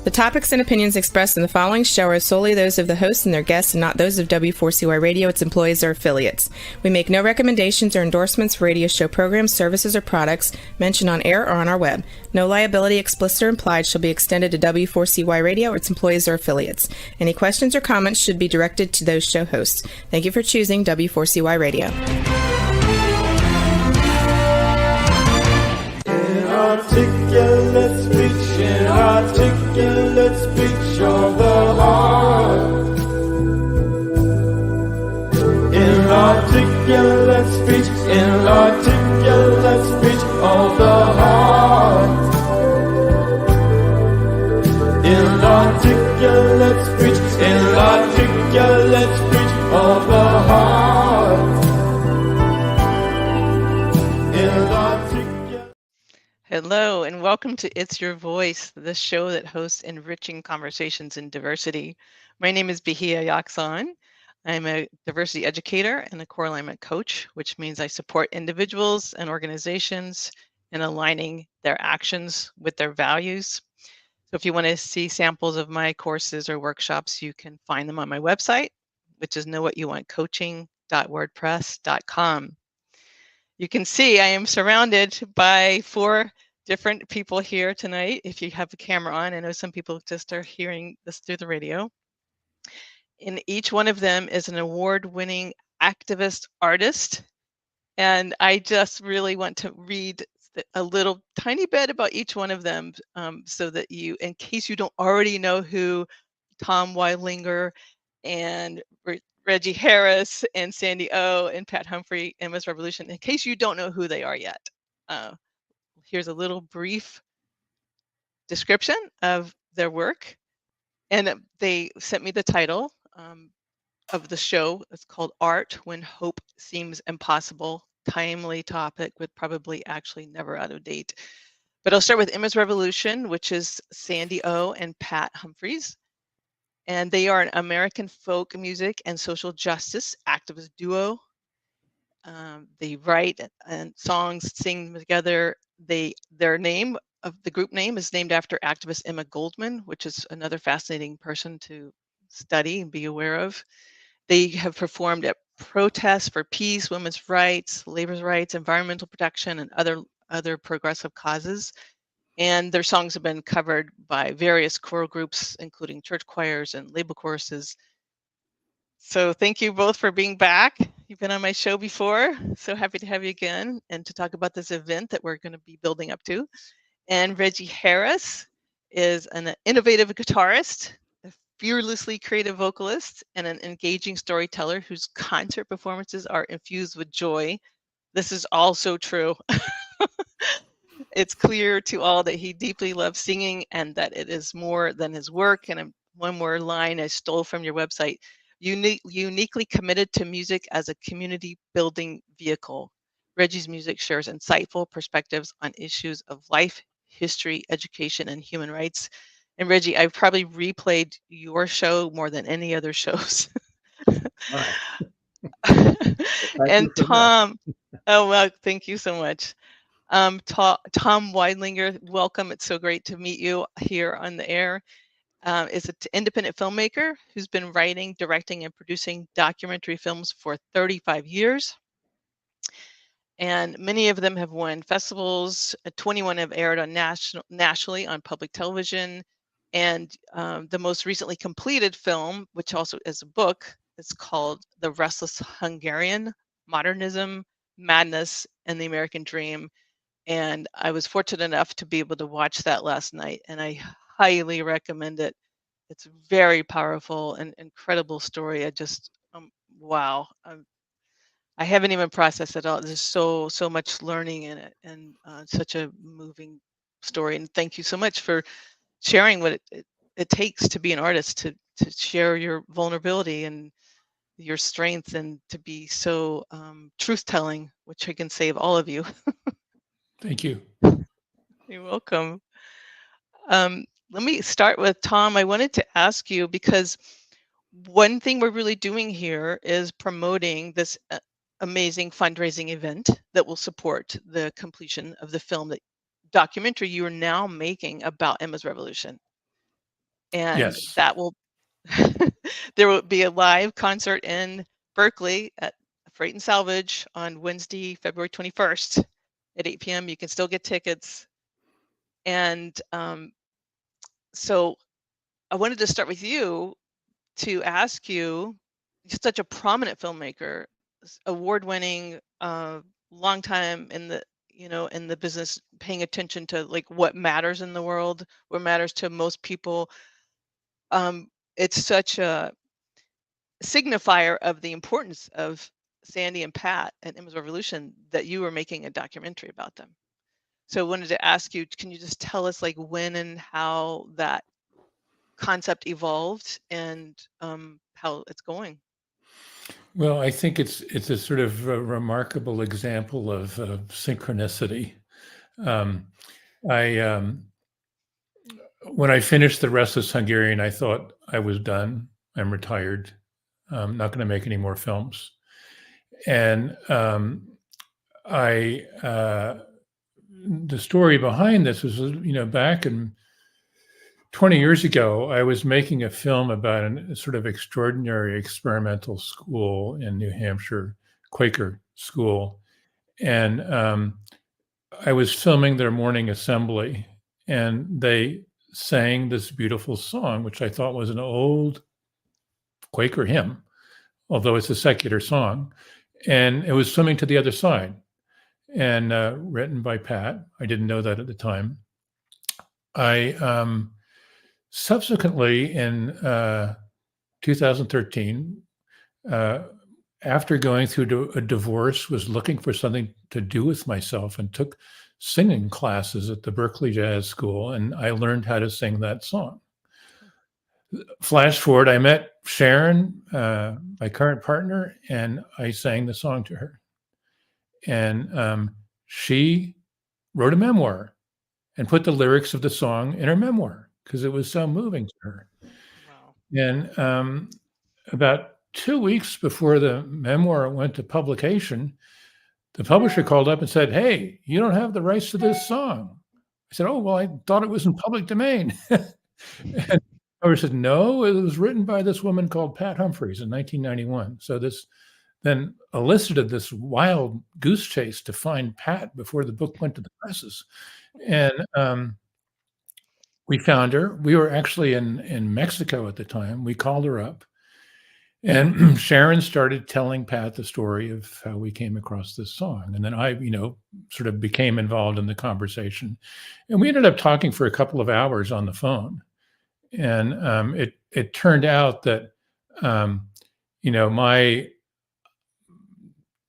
The topics and opinions expressed in the following show are solely those of the host and their guests and not those of W4CY Radio, its employees, or affiliates. We make no recommendations or endorsements for radio show programs, services, or products mentioned on air or on our web. No liability, explicit or implied, shall be extended to W4CY Radio or its employees or affiliates. Any questions or comments should be directed to those show hosts. Thank you for choosing W4CY Radio. Inarticulate speech, inarticulate speech of the heart. Inarticulate speech, inarticulate speech of the heart. Inarticulate speech, inarticulate speech of the heart. Hello, and welcome to It's Your Voice, the show that hosts enriching conversations in diversity. My name is Bahia Yaksan. I'm a diversity educator and a core alignment coach, which means I support individuals and organizations in aligning their actions with their values. So if you want to see samples of my courses or workshops, you can find them on my website, which is knowwhatyouvantcoaching.wordpress.com. You can see I am surrounded by 4 different people here tonight. If you have a camera on, I know some people just are hearing this through the radio. And each one of them is an award-winning activist artist. And I just really want to read a little tiny bit about each one of them so that you, in case you don't already know who Tom Weidlinger and Reggie Harris and Sandy O and Pat Humphries and Miss Revolution, in case you don't know who they are yet. Here's a little brief description of their work. And they sent me the title of the show. It's called Art When Hope Seems Impossible. Timely topic, but probably actually never out of date. But I'll start with Miss Revolution, which is Sandy O and Pat Humphries. And they are an American folk music and social justice activist duo. They write and songs, sing together. Their name of the group name is named after activist Emma Goldman, which is another fascinating person to study and be aware of. They have performed at protests for peace, women's rights, labor's rights, environmental protection, and other progressive causes. And their songs have been covered by various choral groups, including church choirs and labor choruses. So thank you both for being back. You've been on my show before. So happy to have you again and to talk about this event that we're going to be building up to. And Reggie Harris is an innovative guitarist, a fearlessly creative vocalist, and an engaging storyteller whose concert performances are infused with joy. This is also true. It's clear to all that he deeply loves singing and that it is more than his work. And one more line I stole from your website: uniquely committed to music as a community building vehicle. Reggie's music shares insightful perspectives on issues of life, history, education, and human rights. And Reggie, I've probably replayed your show more than any other shows. And Tom, oh well, thank you so much. Tom Weidlinger, welcome. It's so great to meet you here on the air. Is an independent filmmaker who's been writing, directing, and producing documentary films for 35 years. And many of them have won festivals. 21 have aired on nationally on public television. And the most recently completed film, which also is a book, is called The Restless Hungarian: Modernism, Madness, and the American Dream. And I was fortunate enough to be able to watch that last night, and I highly recommend it. It's a very powerful and incredible story. I just, wow. I haven't even processed it all. There's so much learning in it, and such a moving story. And thank you so much for sharing what it takes to be an artist, to share your vulnerability and your strength, and to be so truth-telling, which I can say of all of you. Thank you. You're welcome. Let me start with Tom. I wanted to ask you, because one thing we're really doing here is promoting this amazing fundraising event that will support the completion of the film, that documentary you are now making about Emma's Revolution. and Yes. that will there will be a live concert in Berkeley at Freight and Salvage on Wednesday, February 21st at 8 p.m. You can still get tickets. And so I wanted to start with you to ask you, you're such a prominent filmmaker, award-winning, long time in the in the business, paying attention to like what matters in the world, what matters to most people. It's such a signifier of the importance of Sandy and Pat and Emma's Revolution that you were making a documentary about them. So I wanted to ask you, can you just tell us like when and how that concept evolved and how it's going? Well, I think it's a sort of a remarkable example of synchronicity. When I finished The Restless Hungarian, I thought I was done. I'm retired. I'm not going to make any more films. And the story behind this was, back in 20 years ago, I was making a film about a sort of extraordinary experimental school in New Hampshire, Quaker school. And I was filming their morning assembly, and they sang this beautiful song, which I thought was an old Quaker hymn, although it's a secular song. And it was Swimming to the Other Side, and written by Pat. I didn't know that at the time. I subsequently, in 2013, after going through a divorce, was looking for something to do with myself and took singing classes at the Berkeley Jazz School, and I learned how to sing that song. Flash forward, I met Sharon, my current partner, and I sang the song to her. And she wrote a memoir and put the lyrics of the song in her memoir because it was so moving to her. Wow. And about 2 weeks before the memoir went to publication, the publisher called up and said, "Hey, you don't have the rights to this song." I said, "Oh, well, I thought it was in public domain." And the publisher said, "No, it was written by this woman called Pat Humphries in 1991. So this then elicited this wild goose chase to find Pat before the book went to the presses. And we found her. We were actually in Mexico at the time. We called her up. And Sharon started telling Pat the story of how we came across this song. And then I, sort of became involved in the conversation. And we ended up talking for a couple of hours on the phone. And it turned out that, my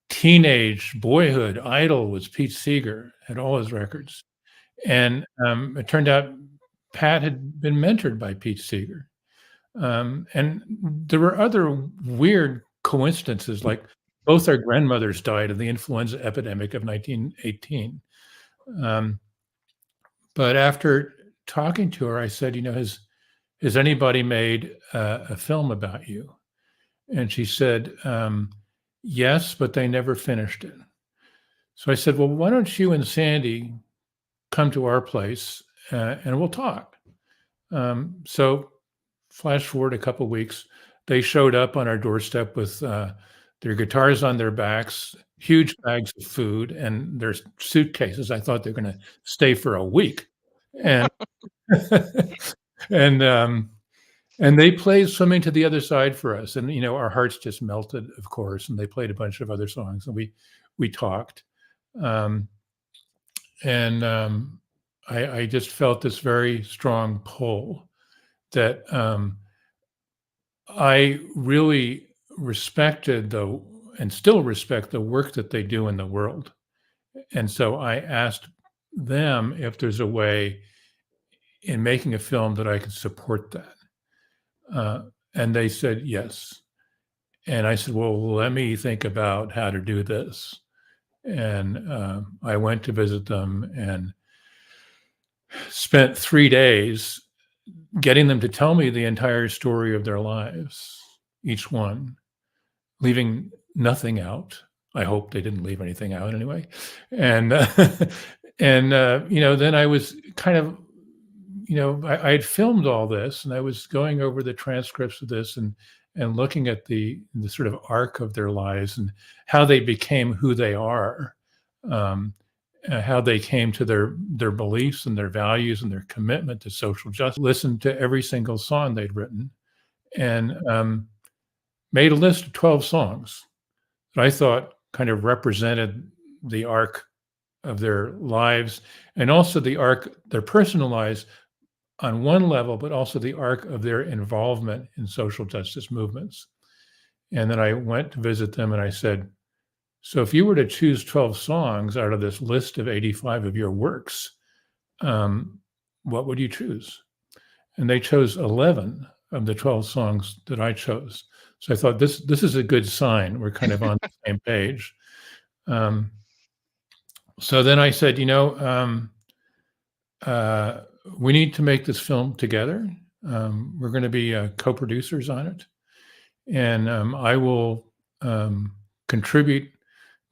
teenage boyhood idol was Pete Seeger, had all his records. And it turned out Pat had been mentored by Pete Seeger. And there were other weird coincidences, like both our grandmothers died of the influenza epidemic of 1918. But after talking to her, I said, has anybody made a film about you? And she said, yes, but they never finished it. So I said, well, why don't you and Sandy come to our place and we'll talk. So flash forward a couple of weeks, they showed up on our doorstep with their guitars on their backs, huge bags of food, and their suitcases. I thought they were going to stay for a week, and and they played Swimming to the Other Side for us, and our hearts just melted, of course. And they played a bunch of other songs, and we talked, I just felt this very strong pull that I really respected and still respect the work that they do in the world. And so I asked them if there's a way in making a film that I could support that. And they said yes. And I said, well, let me think about how to do this. And I went to visit them and spent 3 days getting them to tell me the entire story of their lives, each one, leaving nothing out. I hope they didn't leave anything out anyway. And then I was kind of, I had filmed all this, and I was going over the transcripts of this and looking at the sort of arc of their lives and how they became who they are, how they came to their beliefs and their values and their commitment to social justice. Listened to every single song they'd written, and made a list of 12 songs that I thought kind of represented the arc of their lives, and also the arc, their personal lives on one level, but also the arc of their involvement in social justice movements. And then I went to visit them and I said, so if you were to choose 12 songs out of this list of 85 of your works, what would you choose? And they chose 11 of the 12 songs that I chose. So I thought this is a good sign. We're kind of on the same page. So then I said, we need to make this film together. We're going to be co-producers on it. And I will contribute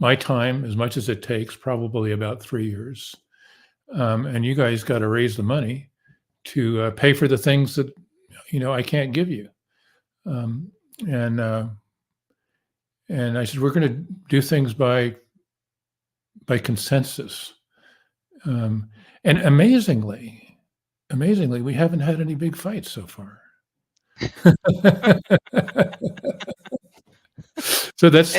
my time as much as it takes, probably about 3 years. And you guys got to raise the money to pay for the things that, I can't give you. And I said, we're going to do things by consensus. And amazingly, we haven't had any big fights so far. So that's,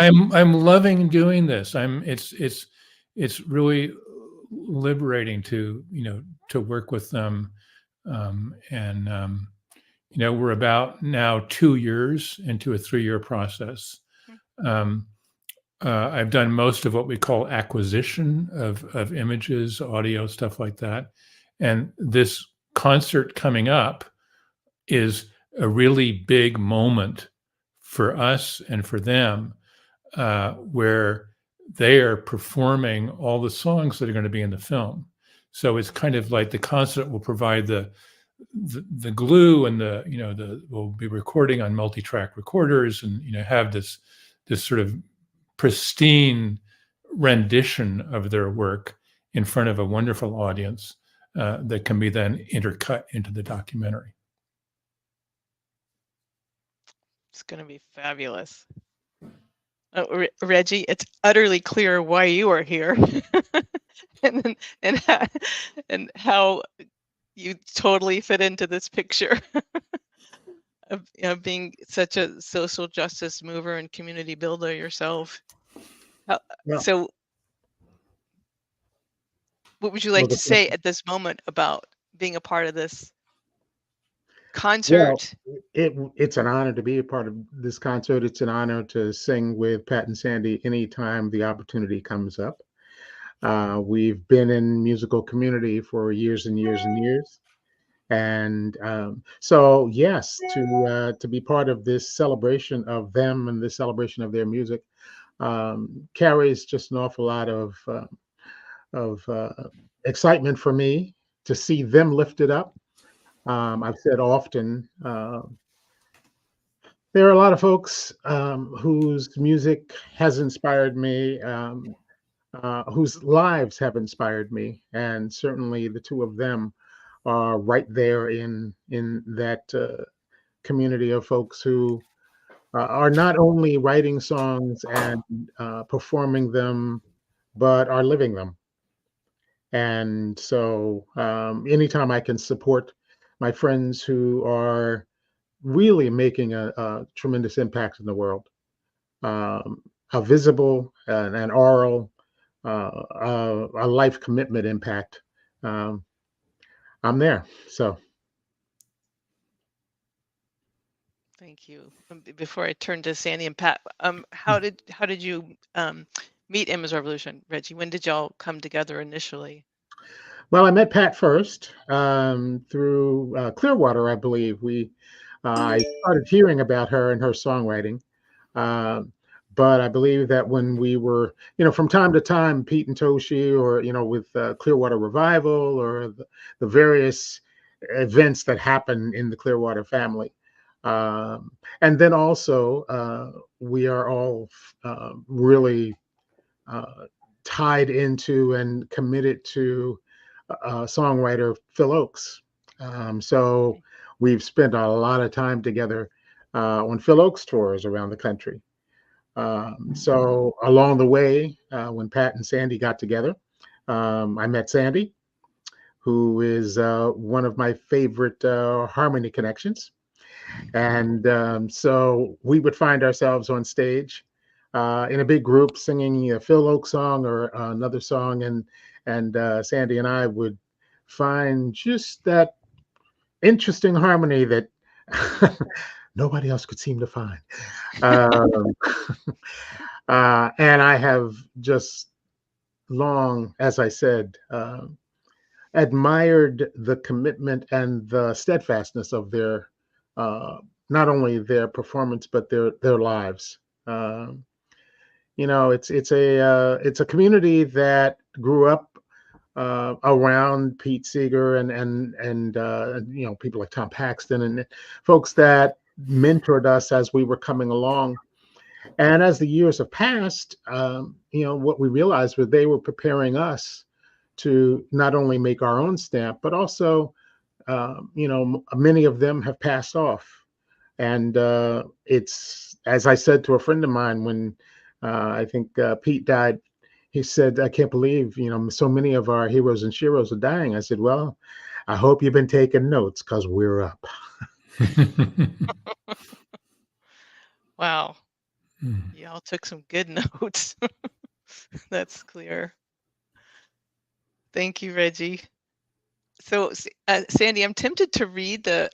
I'm loving doing this. It's really liberating to work with them. We're about now 2 years into a 3-year process. I've done most of what we call acquisition of images, audio, stuff like that. And this concert coming up is a really big moment for us and for them, where they are performing all the songs that are going to be in the film. So it's kind of like the concert will provide the glue, and we'll be recording on multi-track recorders, and have this sort of pristine rendition of their work in front of a wonderful audience that can be then intercut into the documentary. It's going to be fabulous. Reggie, it's utterly clear why you are here, and how you totally fit into this picture of being such a social justice mover and community builder yourself. So what would you like to say at this moment about being a part of this concert? Well, it's an honor to be a part of this concert. It's an honor to sing with Pat and Sandy anytime the opportunity comes up. We've been in musical community for years and years and years. And so, yes, to be part of this celebration of them and this celebration of their music carries just an awful lot of excitement for me to see them lifted up. I've said often, there are a lot of folks whose music has inspired me, whose lives have inspired me, and certainly the two of them are right there in that community of folks who are not only writing songs and performing them, but are living them. And so anytime I can support my friends who are really making a tremendous impact in the world, a visible, an oral, a life commitment impact, I'm there. So. Thank you. Before I turn to Sandy and Pat, how did you meet Emma's Revolution, Reggie? When did y'all come together initially? Well, I met Pat first through Clearwater, I believe. I started hearing about her and her songwriting, but I believe that when we were, from time to time, Pete and Toshi, or with Clearwater Revival, or the various events that happen in the Clearwater family. And then also, we are all really tied into and committed to songwriter Phil Oakes. So we've spent a lot of time together on Phil Oakes tours around the country. So along the way, when Pat and Sandy got together, I met Sandy, who is one of my favorite harmony connections. And so we would find ourselves on stage in a big group singing a Phil Oakes song or another song, and Sandy and I would find just that interesting harmony that nobody else could seem to find. Um, and I have just long, as I said, admired the commitment and the steadfastness of their not only their performance but their lives. It's a community that grew up around Pete Seeger and people like Tom Paxton and folks that mentored us as we were coming along. And as the years have passed, what we realized was they were preparing us to not only make our own stamp, but also, many of them have passed off. And it's, as I said to a friend of mine when I think Pete died, he said, "I can't believe, so many of our heroes and sheroes are dying." I said, "Well, I hope you've been taking notes because we're up." Wow. Y'all took some good notes. That's clear. Thank you, Reggie. So, Sandy, I'm tempted to read the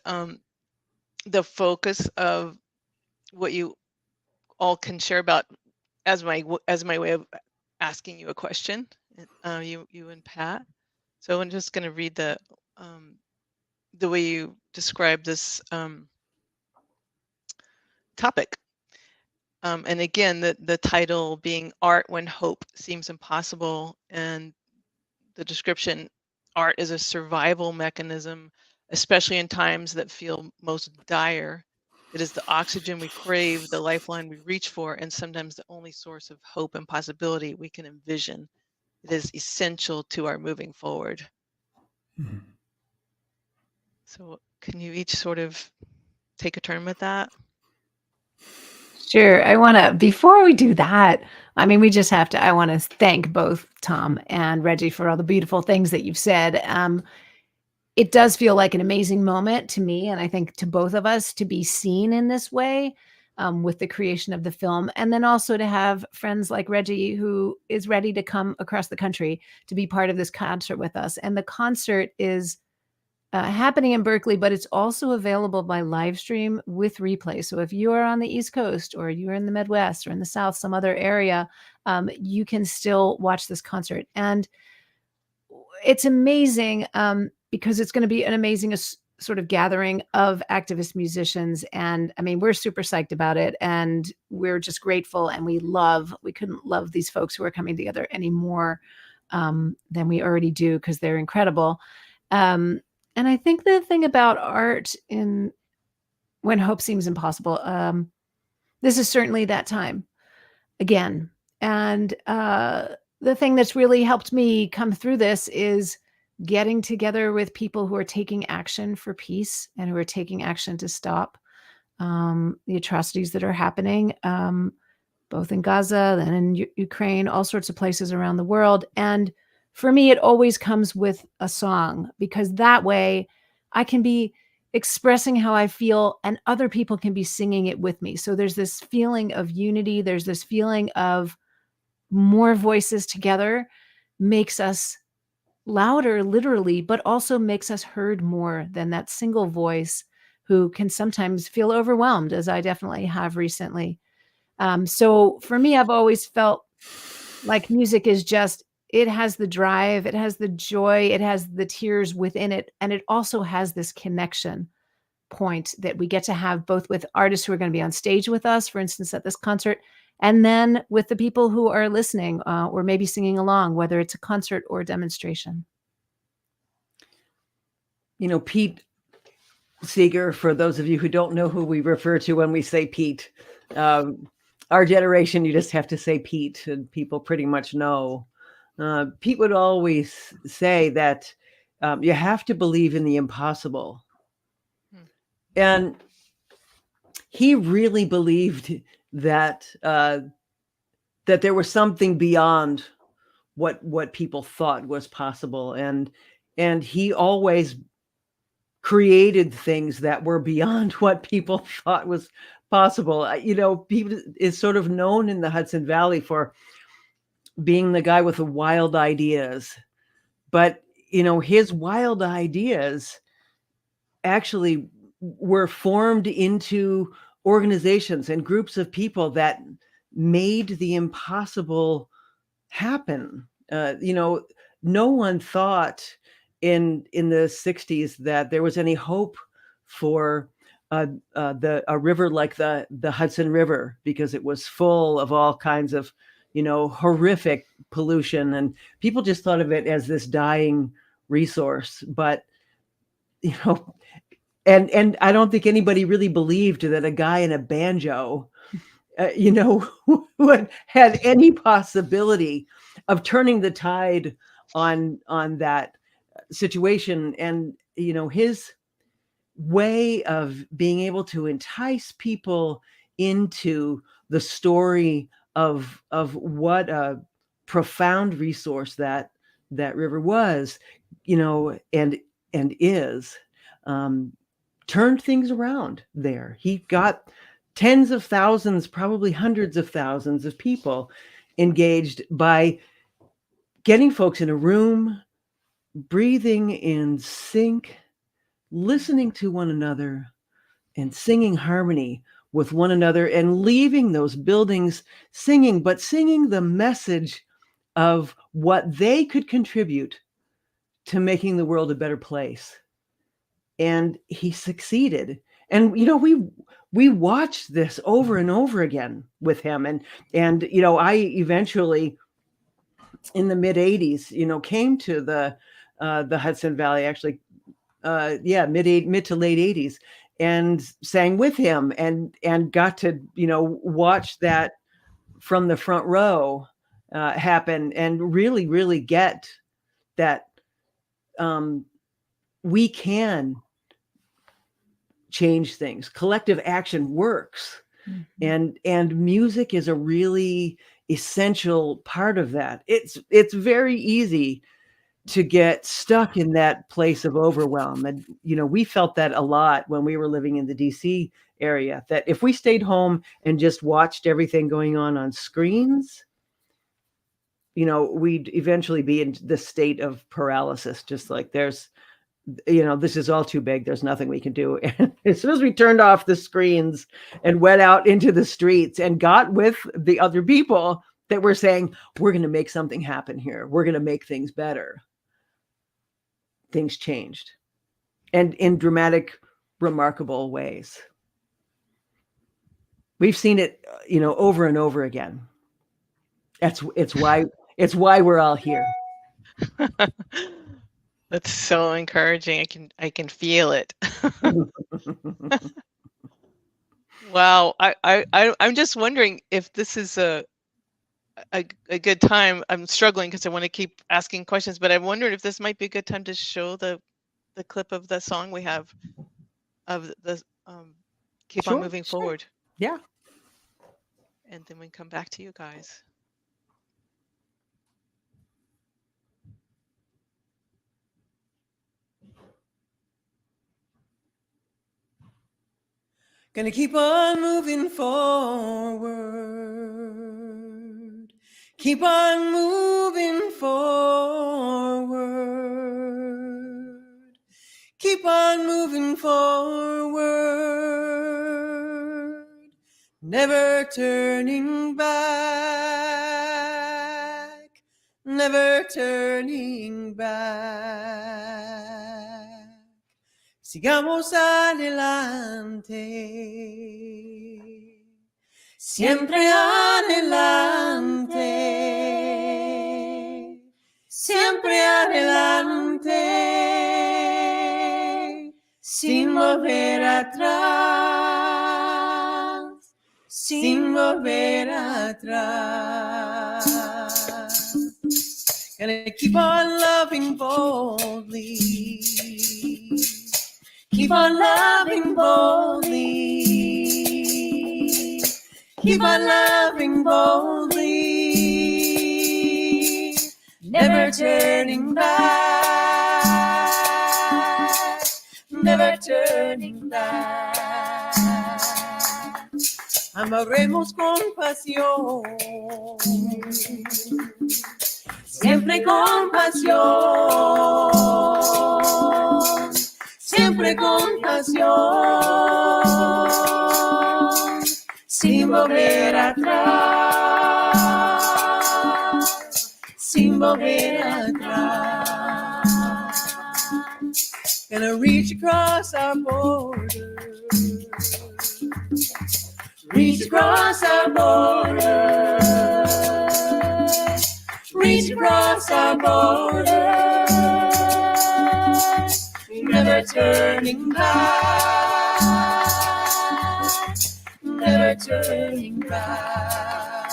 focus of what you all can share about as my way of asking you a question, you and Pat. So I'm just going to read the way you describe this topic. And again, the title being Art When Hope Seems Impossible, and the description, art is a survival mechanism, especially in times that feel most dire. It is the oxygen we crave, the lifeline we reach for, and sometimes the only source of hope and possibility we can envision. It is essential to our moving forward. Mm-hmm. So can you each sort of take a turn with that? Sure. I want to, before we do that, I mean, I want to thank both Tom and Reggie for all the beautiful things that you've said. It does feel like an amazing moment to me, and I think to both of us, to be seen in this way with the creation of the film, and then also to have friends like Reggie, who is ready to come across the country to be part of this concert with us. And the concert is happening in Berkeley, but it's also available by live stream with replay. So if you are on the East Coast, or you're in the Midwest, or in the South, some other area, you can still watch this concert. And it's amazing because it's going to be an amazing sort of gathering of activist musicians. And I mean, we're super psyched about it, and we're just grateful. And we couldn't love these folks who are coming together any more than we already do, because they're incredible. And I think the thing about art in When Hope Seems Impossible, this is certainly that time again. And the thing that's really helped me come through this is getting together with people who are taking action for peace and who are taking action to stop the atrocities that are happening, both in Gaza and in Ukraine, all sorts of places around the world. And for me, it always comes with a song, because that way I can be expressing how I feel and other people can be singing it with me. So there's this feeling of unity. There's this feeling of more voices together makes us louder, literally, but also makes us heard more than that single voice who can sometimes feel overwhelmed, as I definitely have recently. So for me, I've always felt like music is just, it has the drive, it has the joy, it has the tears within it. And it also has this connection point that we get to have both with artists who are going to be on stage with us, for instance, at this concert, and then with the people who are listening or maybe singing along, whether it's a concert or a demonstration. Pete Seeger, for those of you who don't know who we refer to when we say Pete, our generation, you just have to say Pete, and people pretty much know. Pete would always say that You have to believe in the impossible. Hmm. And he really believed that that there was something beyond what people thought was possible, and he always created things that were beyond what people thought was possible. You know, he is sort of known in the Hudson Valley for being the guy with the wild ideas, but you know, his wild ideas actually were formed into organizations and groups of people that made the impossible happen. You know, no one thought in the 60s that there was any hope for a river like the Hudson River, because it was full of all kinds of, you know, horrific pollution, and people just thought of it as this dying resource. But you know, and I don't think anybody really believed that a guy in a banjo, you know, had any possibility of turning the tide on that situation. And you know, his way of being able to entice people into the story of what a profound resource that river was, you know, and is, turned things around there. He got tens of thousands, probably hundreds of thousands of people engaged by getting folks in a room, breathing in sync, listening to one another, and singing harmony with one another, and leaving those buildings singing, but singing the message of what they could contribute to making the world a better place. And he succeeded. And you know, we watched this over and over again with him. And you know, I eventually, in the mid 80s, you know, came to the Hudson Valley, actually, mid to late 80s, and sang with him, and got to, you know, watch that from the front row happen, and really get that we can change things. Collective action works. Mm-hmm. And music is a really essential part of that. It's very easy to get stuck in that place of overwhelm. And, you know, we felt that a lot when we were living in the DC area, that if we stayed home and just watched everything going on screens, you know, we'd eventually be in the state of paralysis, just like there's, you know, this is all too big. There's nothing we can do. And as soon as we turned off the screens and went out into the streets and got with the other people that were saying, we're going to make something happen here, we're going to make things better, things changed, and in dramatic, remarkable ways. We've seen it, you know, over and over again. It's why we're all here. That's so encouraging. I can feel it. Wow. I'm just wondering if this is a good time. I'm struggling because I want to keep asking questions, but I wondered if this might be a good time to show the clip of the song we have of the Keep Sure, on Moving Forward. Yeah. And then we come back to you guys. Gonna keep on moving forward. Keep on moving forward. Keep on moving forward. Never turning back. Never turning back. Sigamos adelante, siempre adelante, siempre adelante, sin volver atrás, sin volver atrás. Gonna keep on loving boldly. Keep on loving boldly. Keep on loving boldly. Never turning back. Never turning back. Amaremos con pasión. Siempre con pasión. Siempre con pasión, sin volver atrás, sin volver atrás. Gonna reach across our border, reach across our border, reach across our border. Never turning back, never turning back.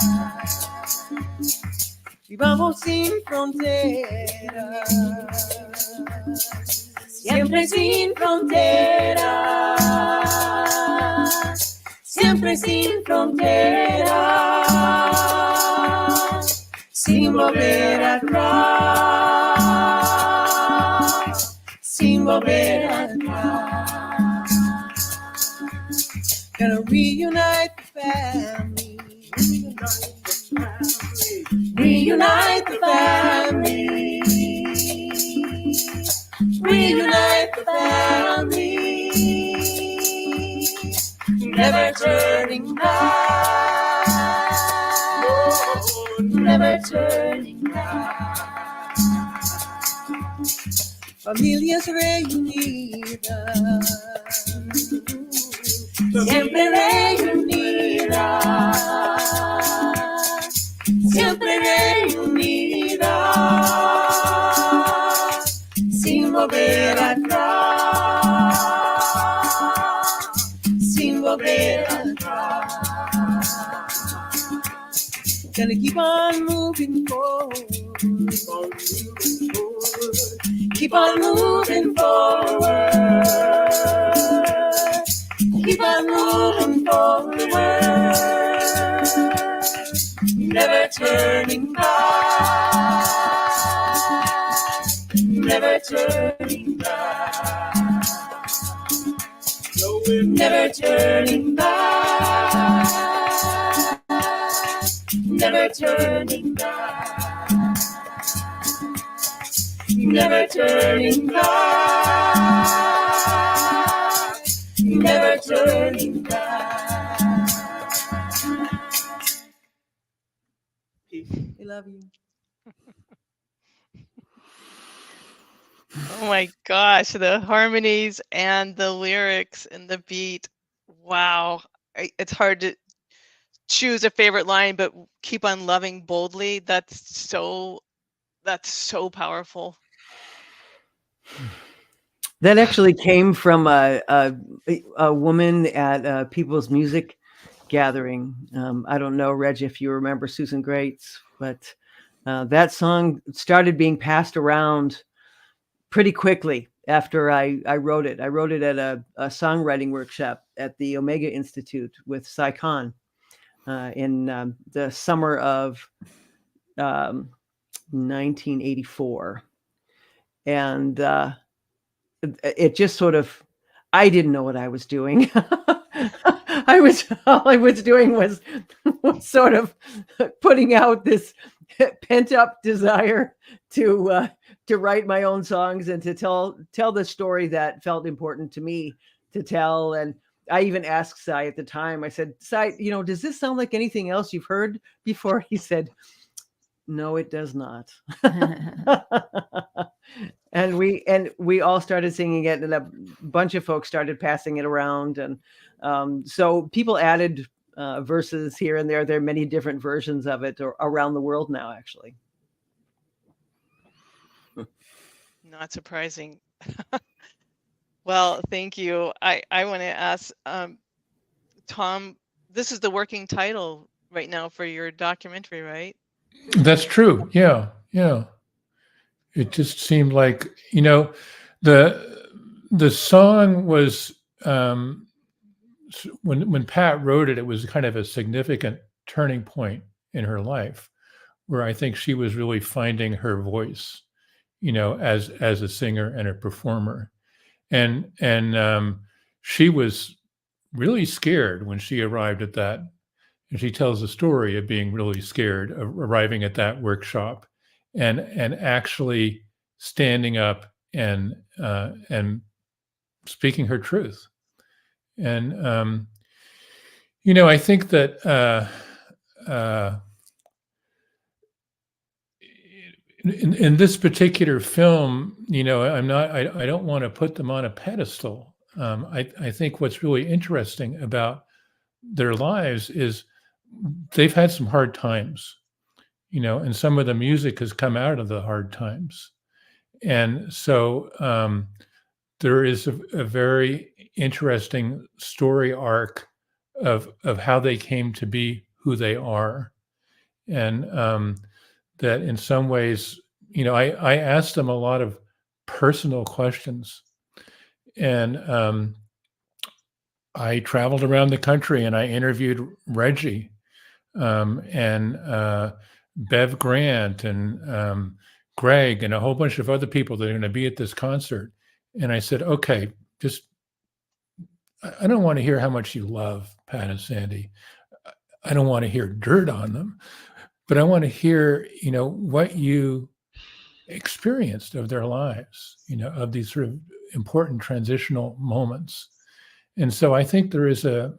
Y vamos sin fronteras, siempre sin fronteras, siempre sin fronteras, sin volver atrás. Sin volver atrás. Gonna reunite the family. Reunite the family. Reunite the family. Never turning back. Never turning back. Familias reunidas, siempre reunidas, siempre reunidas, sin volver atrás, sin volver atrás. Gonna keep on moving forward. Keep on moving forward. Keep on moving forward. Never turning back. Never turning back. Never turning back. Never turning back. Never turning back, never turning back. We love you. Oh my gosh, the harmonies and the lyrics and the beat. Wow. It's hard to choose a favorite line, but keep on loving boldly. That's so powerful. That actually came from a woman at a People's Music gathering. I don't know, Reggie, if you remember Susan Greats, but that song started being passed around pretty quickly after I wrote it. I wrote it at a songwriting workshop at the Omega Institute with Sai Khan in the summer of 1984. And it just sort of, I didn't know what I was doing. All I was doing was sort of putting out this pent up desire to write my own songs and to tell the story that felt important to me to tell. And I even asked Sai at the time, I said, Sai, does this sound like anything else you've heard before? He said, no, it does not. And we all started singing it, and a bunch of folks started passing it around. And so people added verses here and there. There are many different versions of it around the world now, actually. Not surprising. Well, thank you. I want to ask Tom, this is the working title right now for your documentary, right? That's true. Yeah. It just seemed like, the the song was when Pat wrote it, it was kind of a significant turning point in her life, where I think she was really finding her voice, as a singer and a performer, and she was really scared when she arrived at that. And she tells the story of being really scared of arriving at that workshop, and actually standing up and speaking her truth. And I think that in this particular film, I don't want to put them on a pedestal. I think what's really interesting about their lives is they've had some hard times, and some of the music has come out of the hard times. And so there is a very interesting story arc of how they came to be who they are. And that in some ways, I asked them a lot of personal questions. And I traveled around the country and I interviewed Reggie and Bev Grant and Greg and a whole bunch of other people that are going to be at this concert. And I said, okay, I don't want to hear how much you love Pat and Sandy. I don't want to hear dirt on them, but I want to hear, what you experienced of their lives, of these sort of important transitional moments. And so I think there is a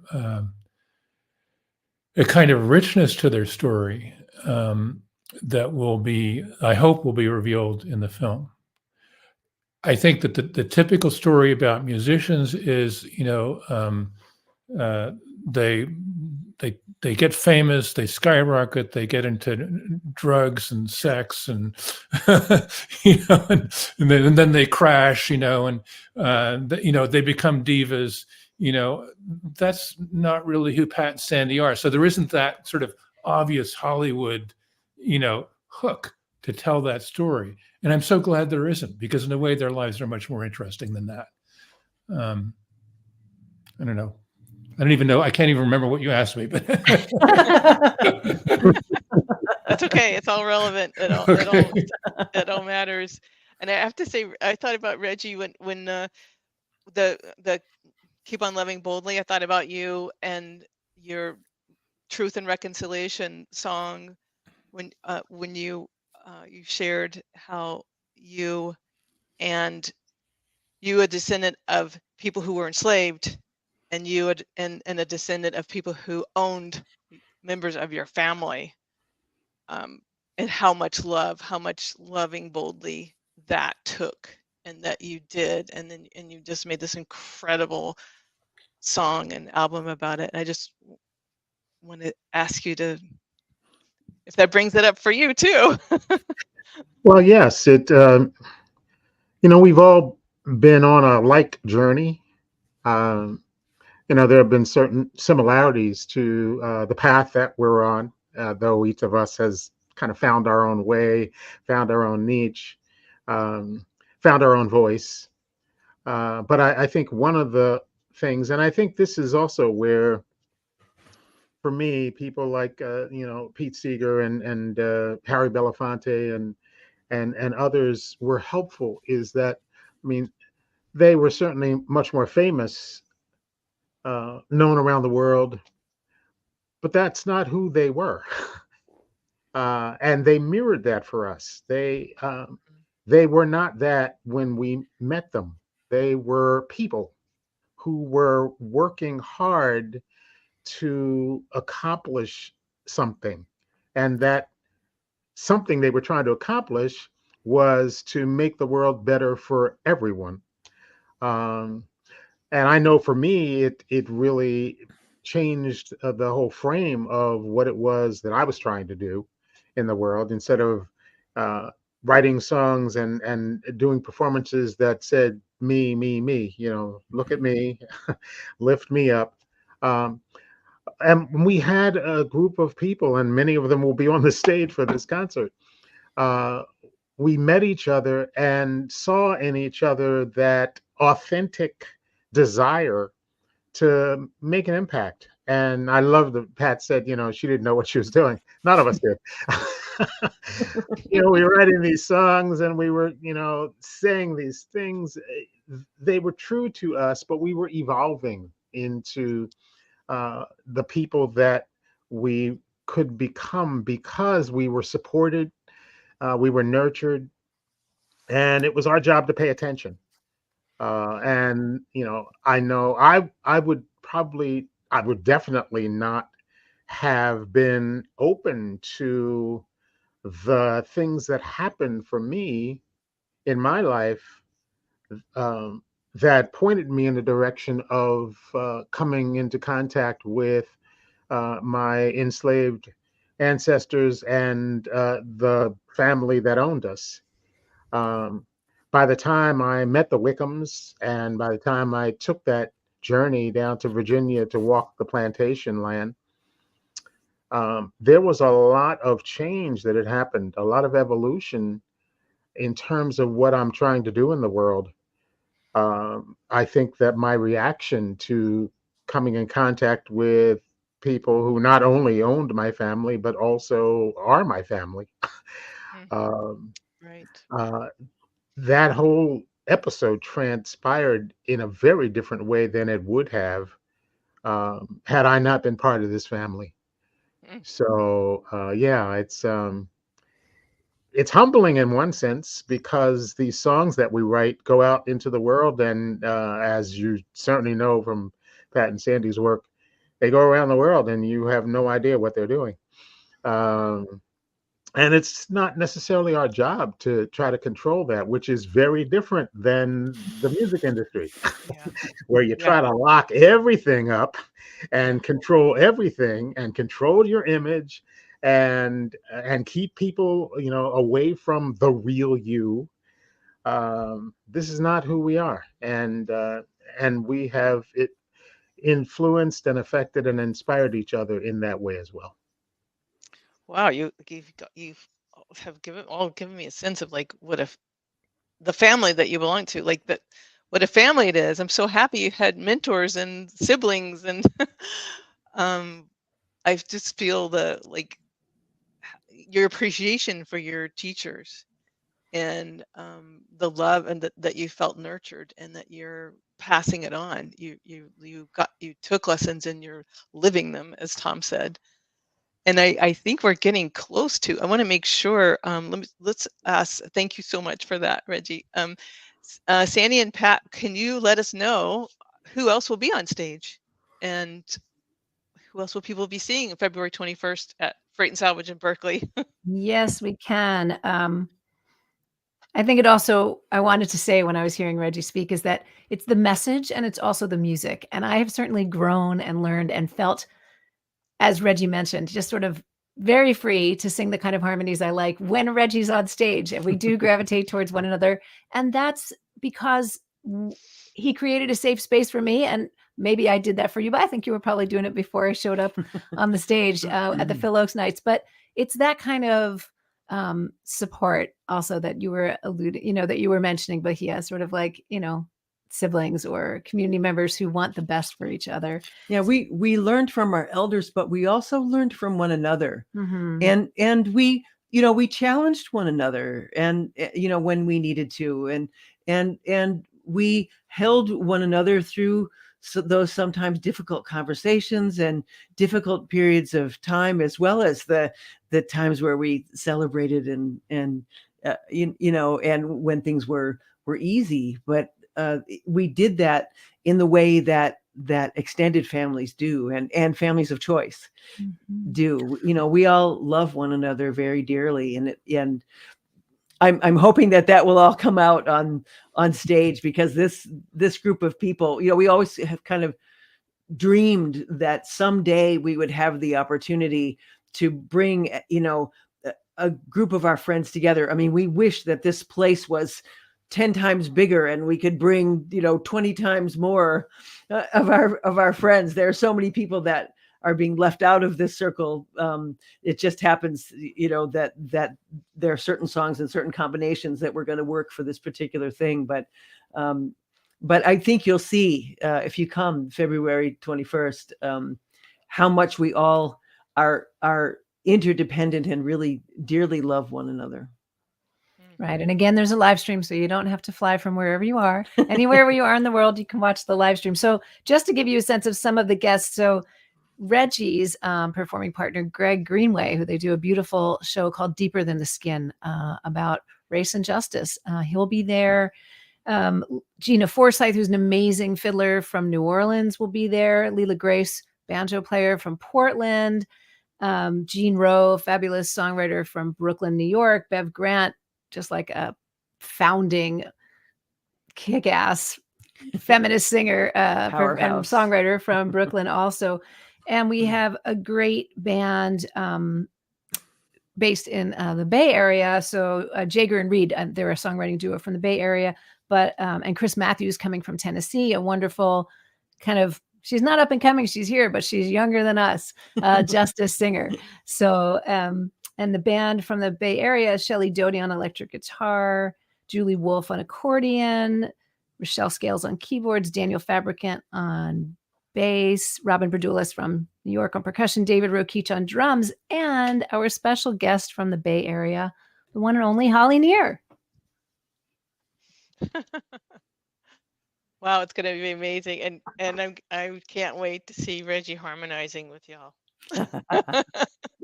kind of richness to their story that I hope will be revealed in the film. I think that the typical story about musicians is, they get famous, they skyrocket, they get into drugs and sex, and and then they crash, and they become divas. That's not really who Pat and Sandy are. So there isn't that sort of obvious Hollywood, hook to tell that story. And I'm so glad there isn't, because in a way their lives are much more interesting than that. I don't know. I don't even know. I can't even remember what you asked me, but that's okay. It's all relevant. It all matters. And I have to say, I thought about Reggie when the Keep on Loving Boldly. I thought about you and your Truth and Reconciliation song when you shared how you a descendant of people who were enslaved, and you and a descendant of people who owned members of your family, and how much loving boldly that took, and that you did, and you just made this incredible song and album about it. And I just want to ask you if that brings it up for you too. Well, yes, we've all been on a like journey. There have been certain similarities to the path that we're on, though each of us has kind of found our own way, found our own niche, found our own voice. But I think one of the things, and I think this is also where, for me, people like Pete Seeger and Harry Belafonte and others were helpful, is that, they were certainly much more famous, known around the world, but that's not who they were. And they mirrored that for us. They were not that when we met them. They were people who were working hard to accomplish something, and that something they were trying to accomplish was to make the world better for everyone. And I know for me, it really changed the whole frame of what it was that I was trying to do in the world. Instead of writing songs and doing performances that said me, look at me, lift me up. And we had a group of people, and many of them will be on the stage for this concert. We met each other and saw in each other that authentic desire to make an impact. And I love that Pat said, she didn't know what she was doing. None of us did. We were writing these songs and we were, saying these things. They were true to us, but we were evolving into the people that we could become because we were supported, we were nurtured, and it was our job to pay attention. And I know I would definitely not have been open to the things that happened for me in my life, that pointed me in the direction of coming into contact with my enslaved ancestors and the family that owned us. By the time I met the Wickhams, and by the time I took that journey down to Virginia to walk the plantation land, there was a lot of change that had happened, a lot of evolution in terms of what I'm trying to do in the world. I think that my reaction to coming in contact with people who not only owned my family, but also are my family, Right. that whole episode transpired in a very different way than it would have had I not been part of this family. So yeah, it's humbling in one sense, because these songs that we write go out into the world, and as you certainly know from Pat and Sandy's work, they go around the world and you have no idea what they're doing. And it's not necessarily our job to try to control that, which is very different than the music industry, where you try to lock everything up and control everything and control your image and keep people, away from the real you. This is not who we are, and we have it influenced and affected and inspired each other in that way as well. Wow, you have given me a sense of like what if the family that you belong to, like that, what a family it is. I'm so happy you had mentors and siblings, and I just feel your appreciation for your teachers, and the love, and that you felt nurtured, and that you're passing it on. You took lessons and you're living them, as Tom said. And I think we're getting close to. I want to make sure. Let's ask. Thank you so much for that, Reggie. Sandy and Pat, can you let us know who else will be on stage, and who else will people be seeing February 21st at Freight and Salvage in Berkeley? Yes, we can. I think I wanted to say when I was hearing Reggie speak, is that it's the message and it's also the music. And I have certainly grown and learned and felt, as Reggie mentioned, just sort of very free to sing the kind of harmonies I like when Reggie's on stage, and we do gravitate towards one another. And that's because he created a safe space for me, and maybe I did that for you, but I think you were probably doing it before I showed up on the stage at the Phil Oaks nights. But it's that kind of support also that you were that you were mentioning, but he has sort of like, siblings or community members who want the best for each other. Yeah, we learned from our elders, but we also learned from one another. Mm-hmm. And we challenged one another, and when we needed to, and we held one another through those sometimes difficult conversations and difficult periods of time, as well as the times where we celebrated and and when things were easy. But we did that in the way that extended families do, and families of choice do. We all love one another very dearly, and I'm hoping that will all come out on stage, because this group of people, we always have kind of dreamed that someday we would have the opportunity to bring a group of our friends together. I mean, we wish that this place was 10 times bigger and we could bring 20 times more of our friends. There are so many people that are being left out of this circle. It just happens that there are certain songs and certain combinations that were going to work for this particular thing, but but I think you'll see if you come February 21st, how much we all are interdependent and really dearly love one another. Right. And again, there's a live stream, so you don't have to fly from wherever you are. Anywhere where you are in the world, you can watch the live stream. So just to give you a sense of some of the guests, so Reggie's performing partner, Greg Greenway, who they do a beautiful show called Deeper Than the Skin about race and justice. He'll be there. Gina Forsyth, who's an amazing fiddler from New Orleans, will be there. Leela Grace, banjo player from Portland. Jean Rowe, fabulous songwriter from Brooklyn, New York. Bev Grant, just like a founding kick-ass feminist singer and Powerhouse. songwriter from Brooklyn also. And we have a great band based in the Bay Area. So Jager and Reed, they're a songwriting duo from the Bay Area, but and Chris Matthews coming from Tennessee, a wonderful kind of, she's not up and coming, she's here, but she's younger than us, justice singer. So, and the band from the Bay Area is Shelley Doty on electric guitar, Julie Wolfe on accordion, Rochelle Scales on keyboards, Daniel Fabricant on bass, Robin Berdulis from New York on percussion, David Rokich on drums, and our special guest from the Bay Area, the one and only Holly Near. Wow, it's going to be amazing, and I can't wait to see Reggie harmonizing with y'all.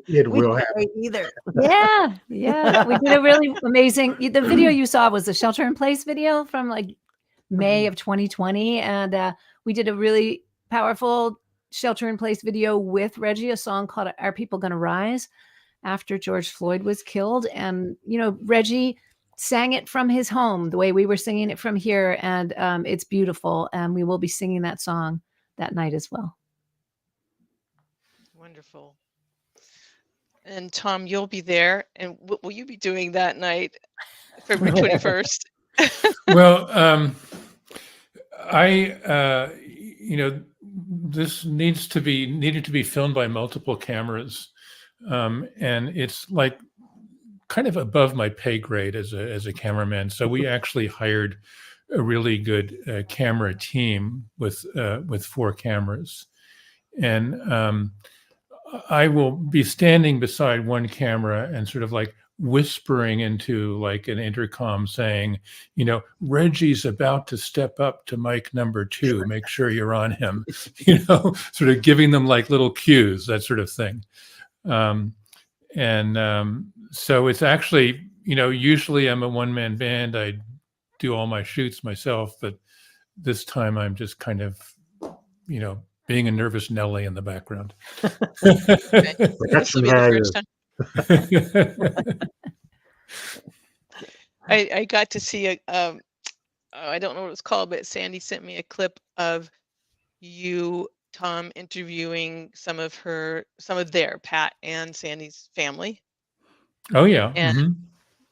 It We will can't happen. wait either. Yeah, yeah. We did a really amazing, the video you saw was the Shelter in Place video from like May of 2020. And we did a really powerful Shelter in Place video with Reggie, a song called Are People Gonna Rise? After George Floyd was killed. And, you know, Reggie sang it from his home the way we were singing it from here. And it's beautiful. And we will be singing that song that night as well. Wonderful. And Tom, you'll be there. And what will you be doing that night, February 21st? Well, this needed to be filmed by multiple cameras, and it's like kind of above my pay grade as a cameraman. So we actually hired a really good camera team with 4 cameras, and I will be standing beside one camera and sort of like whispering into like an intercom saying, you know, Reggie's about to step up to mic number 2. Make sure you're on him, you know, sort of giving them like little cues, that sort of thing. So it's actually, you know, usually I'm a one-man band. I do all my shoots myself, but this time I'm just kind of, you know, being a nervous Nelly in the background. Okay. This will be the first time. I got to see I don't know what it's called, but Sandy sent me a clip of you, Tom, interviewing some of their Pat and Sandy's family. Oh yeah. And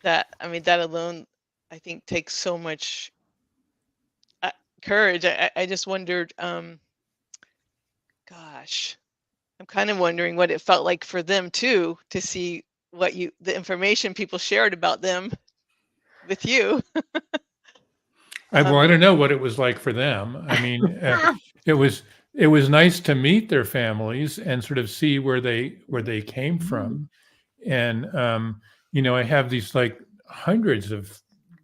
that alone, I think, takes so much courage. I just wondered, gosh, I'm kind of wondering what it felt like for them too, to see the information people shared about them with you. I don't know what it was like for them. I mean, it was nice to meet their families and sort of see where they came from. And, you know, I have these like hundreds of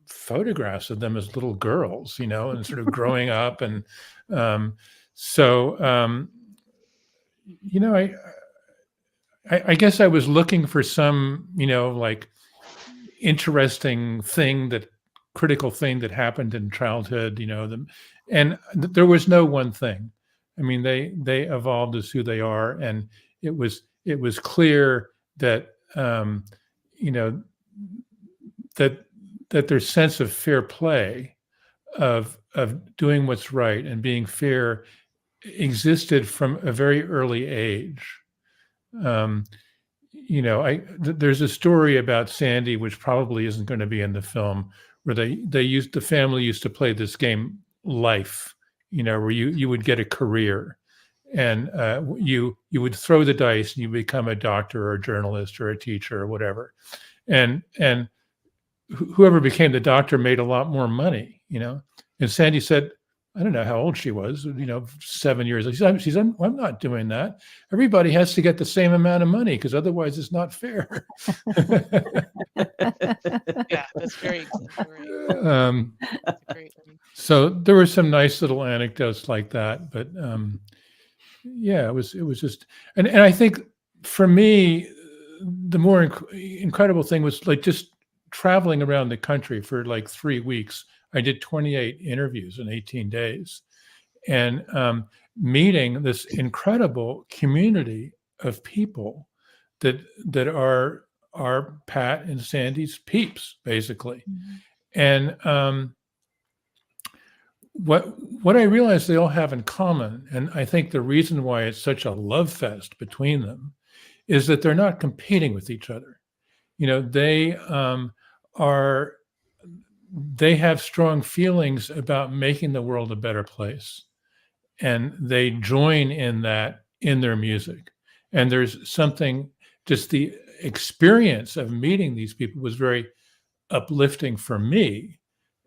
photographs of them as little girls, you know, and sort of growing up. And you know, I guess I was looking for some, you know, like interesting critical thing that happened in childhood, you know, and there was no one thing. I mean, they evolved as who they are, and it was clear that you know, that their sense of fair play, of doing what's right and being fair, existed from a very early age. You know, there's a story about Sandy, which probably isn't going to be in the film, where the family used to play this game, Life, you know, where you would get a career, and you would throw the dice and you become a doctor or a journalist or a teacher or whatever, and whoever became the doctor made a lot more money, you know. And Sandy said, I don't know how old she was, 7 years. She said, I'm not doing that. Everybody has to get the same amount of money because otherwise it's not fair. Yeah, that's very exemplary. That's a great one. So there were some nice little anecdotes like that, but yeah, it was just, and I think for me, the more incredible thing was like just traveling around the country for like 3 weeks. I did 28 interviews in 18 days, and meeting this incredible community of people that are Pat and Sandy's peeps, basically. And what I realized they all have in common, and I think the reason why it's such a love fest between them, is that they're not competing with each other. They have strong feelings about making the world a better place, and they join in that in their music. And there's something, just the experience of meeting these people was very uplifting for me,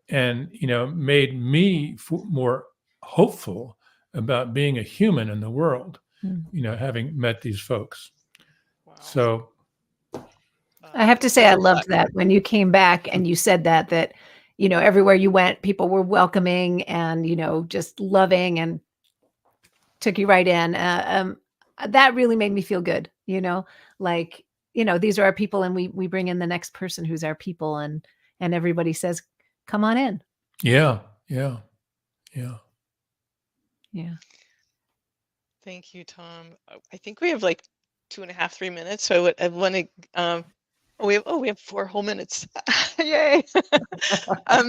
and made me more hopeful about being a human in the world, having met these folks. Wow. So I have to say, I loved that when you came back and you said that everywhere you went, people were welcoming and, just loving and took you right in. That really made me feel good, these are our people, and we bring in the next person who's our people, and everybody says, come on in. Yeah. Thank you, Tom. I think we have like 2.5, 3 minutes. So I want to, we have 4 whole minutes. Yay. So I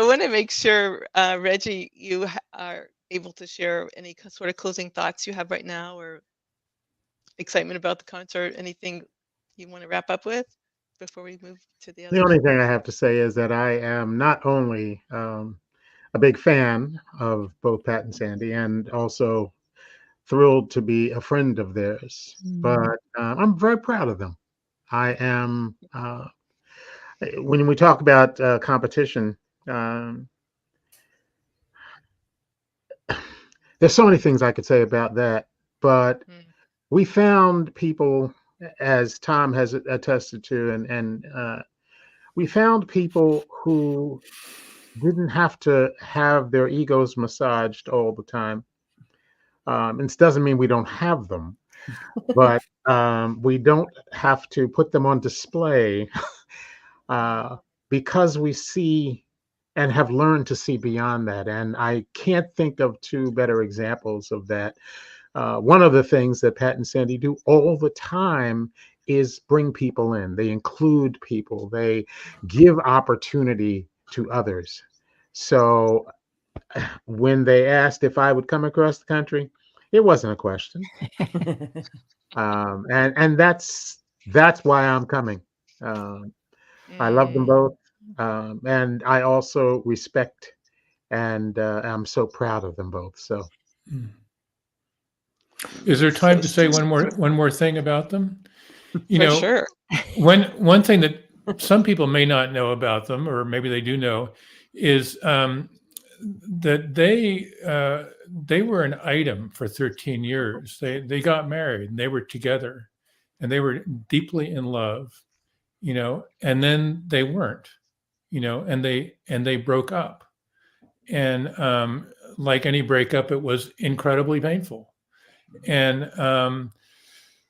want to make sure, Reggie, you are able to share any sort of closing thoughts you have right now, or excitement about the concert, anything you want to wrap up with before we move to the other. The only thing I have to say is that I am not only a big fan of both Pat and Sandy, and also thrilled to be a friend of theirs, but I'm very proud of them. I am, when we talk about competition, there's so many things I could say about that, but we found people, as Tom has attested to, and we found people who didn't have to have their egos massaged all the time. It doesn't mean we don't have them, but we don't have to put them on display because we see and have learned to see beyond that. And I can't think of 2 better examples of that. One of the things that Pat and Sandy do all the time is bring people in. They include people. They give opportunity to others. So when they asked if I would come across the country, it wasn't a question. And that's why I'm coming. I love them both. And I also respect, and I'm so proud of them both. So is there time to say one more thing about them? Sure. One thing that some people may not know about them, or maybe they do know, is that they were an item for 13 years. They got married and they were together and they were deeply in love, and then they weren't, and they broke up. And like any breakup, it was incredibly painful. And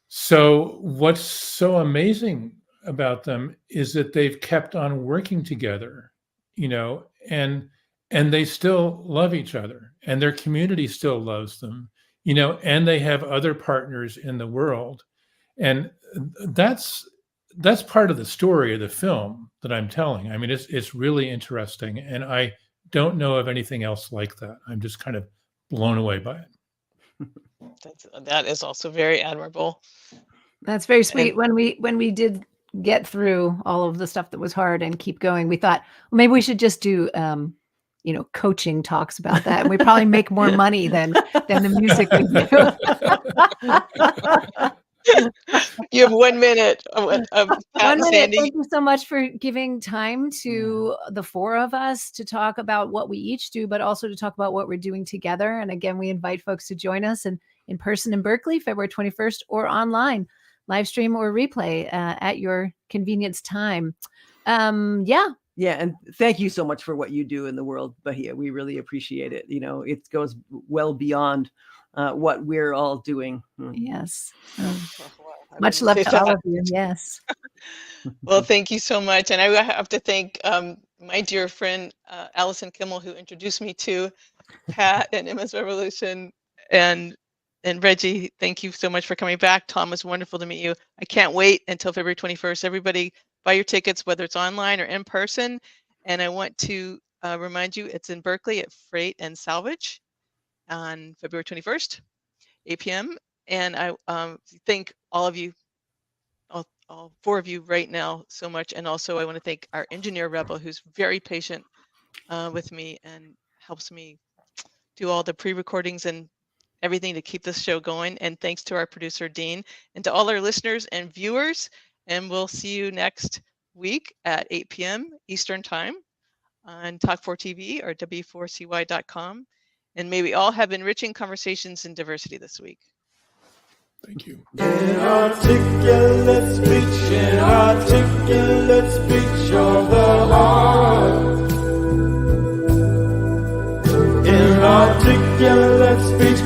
so what's so amazing about them is that they've kept on working together, and they still love each other, and their community still loves them, and they have other partners in the world. And that's part of the story of the film that I'm telling. I mean, it's really interesting, and I don't know of anything else like that. I'm just kind of blown away by it. That is also very admirable. That's very sweet. When we did get through all of the stuff that was hard and keep going, we thought, well, maybe we should just do coaching talks about that, and we probably make more money than the music we do. You have 1 minute. Pat 1 and minute. Sandy. Thank you so much for giving time to the four of us to talk about what we each do, but also to talk about what we're doing together. And again, we invite folks to join us in person in Berkeley, February 21st, or online, live stream or replay at your convenience time. Yeah. Yeah, and thank you so much for what you do in the world, Bahia. We really appreciate it. You know, it goes well beyond what we're all doing. Yes. I Much wouldn't love say to all that. of you. Yes. Well, thank you so much. And I have to thank my dear friend, Allison Kimmel, who introduced me to Pat and Emma's Revolution. And Reggie, thank you so much for coming back. Tom, it was wonderful to meet you. I can't wait until February 21st. Everybody buy your tickets, whether it's online or in person. And I want to remind you, it's in Berkeley at Freight and Salvage on February 21st, 8 p.m. And I thank all of you, all four of you right now so much. And also I want to thank our engineer Rebel, who's very patient with me and helps me do all the pre-recordings and everything to keep this show going. And thanks to our producer, Dean, and to all our listeners and viewers. And we'll see you next week at 8 p.m. Eastern Time on Talk4TV or W4CY.com. And may we all have enriching conversations in diversity this week. Thank you. Inarticulate speech of the heart. Inarticulate speech,